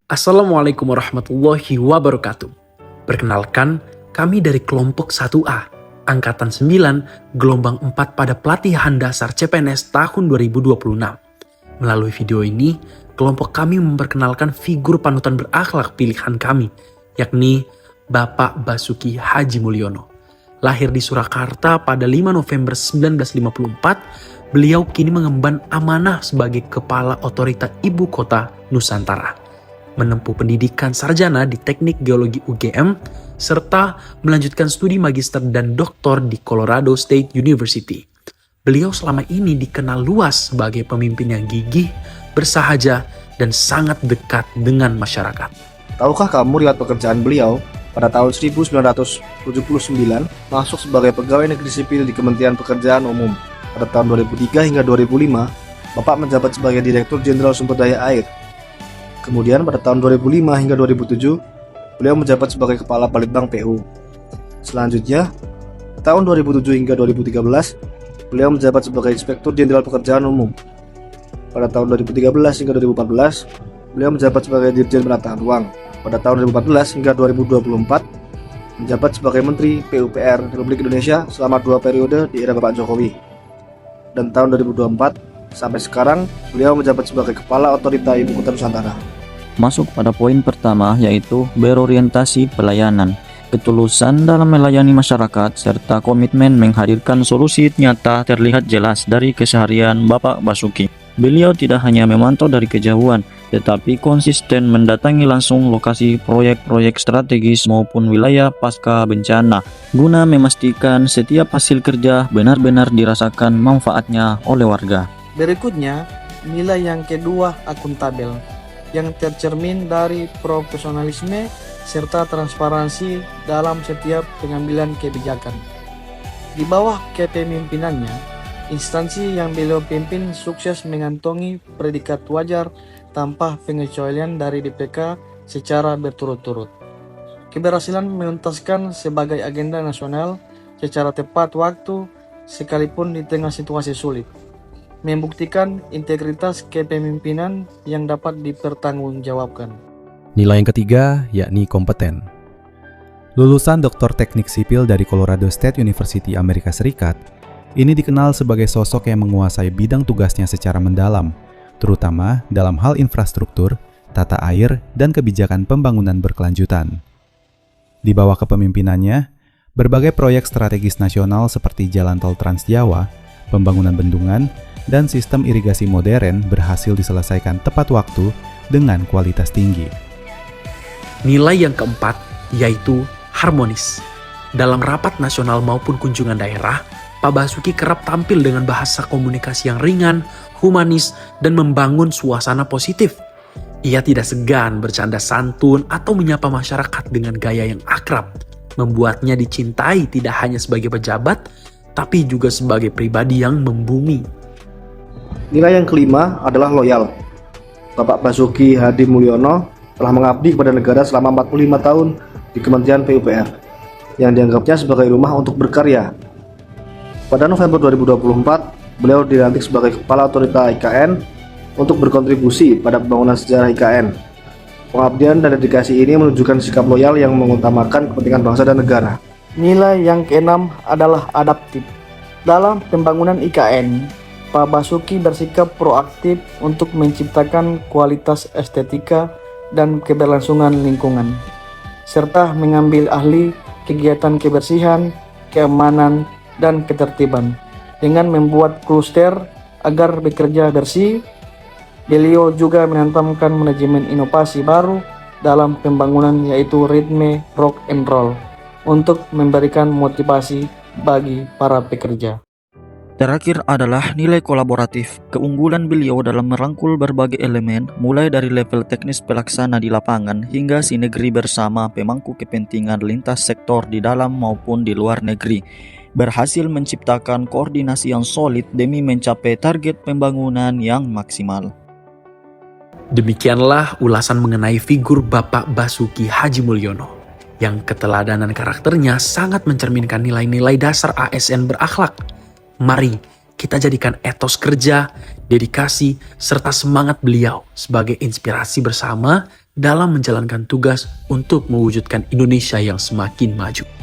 Assalamualaikum warahmatullahi wabarakatuh. Perkenalkan, kami dari kelompok 1A, Angkatan 9, Gelombang 4 pada pelatihan dasar CPNS tahun 2026. Melalui video ini, kelompok kami memperkenalkan figur panutan berakhlak pilihan kami, yakni Bapak Basuki Hadji Mulyono. Lahir di Surakarta pada 5 November 1954, beliau kini mengemban amanah sebagai Kepala Otorita Ibu Kota Nusantara. Menempuh pendidikan sarjana di Teknik Geologi UGM, serta melanjutkan studi magister dan doktor di Colorado State University. Beliau selama ini dikenal luas sebagai pemimpin yang gigih, bersahaja, dan sangat dekat dengan masyarakat. Tahukah kamu riwayat pekerjaan beliau? Pada tahun 1979, masuk sebagai pegawai negeri sipil di Kementerian Pekerjaan Umum. Pada tahun 2003 hingga 2005, Bapak menjabat sebagai Direktur Jenderal Sumber Daya Air. Kemudian pada tahun 2005 hingga 2007, beliau menjabat sebagai Kepala Balitbank PU. Selanjutnya, tahun 2007 hingga 2013, beliau menjabat sebagai Inspektur Jenderal Pekerjaan Umum. Pada tahun 2013 hingga 2014, beliau menjabat sebagai Dirjen Penataan Ruang. Pada tahun 2014 hingga 2024, menjabat sebagai Menteri PUPR Republik Indonesia selama 2 periode di era Bapak Jokowi. Dan tahun 2024 sampai sekarang, beliau menjabat sebagai Kepala Otorita Ibu Kota Nusantara. Masuk pada poin pertama, yaitu berorientasi pelayanan, ketulusan dalam melayani masyarakat, serta komitmen menghadirkan solusi nyata terlihat jelas dari keseharian Bapak Basuki. Beliau tidak hanya memantau dari kejauhan, tetapi konsisten mendatangi langsung lokasi proyek-proyek strategis maupun wilayah pasca bencana, guna memastikan setiap hasil kerja benar-benar dirasakan manfaatnya oleh warga. Berikutnya, nilai yang kedua akuntabel, yang tercermin dari profesionalisme serta transparansi dalam setiap pengambilan kebijakan. Di bawah kepemimpinannya, instansi yang beliau pimpin sukses mengantongi predikat wajar tanpa pengecualian dari DPK secara berturut-turut. Keberhasilan menuntaskan sebagai agenda nasional secara tepat waktu sekalipun di tengah situasi sulit, membuktikan integritas kepemimpinan yang dapat dipertanggungjawabkan. Nilai yang ketiga yakni kompeten. Lulusan Doktor Teknik Sipil dari Colorado State University Amerika Serikat, ini dikenal sebagai sosok yang menguasai bidang tugasnya secara mendalam, terutama dalam hal infrastruktur, tata air, dan kebijakan pembangunan berkelanjutan. Di bawah kepemimpinannya, berbagai proyek strategis nasional seperti Jalan Tol Trans Jawa, pembangunan bendungan, dan sistem irigasi modern berhasil diselesaikan tepat waktu dengan kualitas tinggi. Nilai yang keempat yaitu harmonis. Dalam rapat nasional maupun kunjungan daerah, Pak Basuki kerap tampil dengan bahasa komunikasi yang ringan, humanis, dan membangun suasana positif. Ia tidak segan bercanda santun atau menyapa masyarakat dengan gaya yang akrab, membuatnya dicintai tidak hanya sebagai pejabat, tapi juga sebagai pribadi yang membumi. Nilai yang kelima adalah loyal. Bapak Basuki Hadji Mulyono telah mengabdi kepada negara selama 45 tahun di Kementerian PUPR, yang dianggapnya sebagai rumah untuk berkarya. Pada November 2024, beliau dilantik sebagai Kepala Otorita IKN untuk berkontribusi pada pembangunan sejarah IKN. Pengabdian dan dedikasi ini menunjukkan sikap loyal yang mengutamakan kepentingan bangsa dan negara. Nilai yang keenam adalah adaptif. Dalam pembangunan IKN, Pak Basuki bersikap proaktif untuk menciptakan kualitas estetika dan keberlangsungan lingkungan, serta mengambil ahli kegiatan kebersihan, keamanan, dan ketertiban. Dengan membuat kluster agar bekerja bersih, beliau juga menanamkan manajemen inovasi baru dalam pembangunan, yaitu ritme rock and roll, untuk memberikan motivasi bagi para pekerja. Terakhir adalah nilai kolaboratif. Keunggulan beliau dalam merangkul berbagai elemen, mulai dari level teknis pelaksana di lapangan hingga sinergi bersama pemangku kepentingan lintas sektor di dalam maupun di luar negeri, berhasil menciptakan koordinasi yang solid demi mencapai target pembangunan yang maksimal. Demikianlah ulasan mengenai figur Bapak Basuki Hadji Mulyono, yang keteladanan karakternya sangat mencerminkan nilai-nilai dasar ASN berakhlak. Mari kita jadikan etos kerja, dedikasi, serta semangat beliau sebagai inspirasi bersama dalam menjalankan tugas untuk mewujudkan Indonesia yang semakin maju.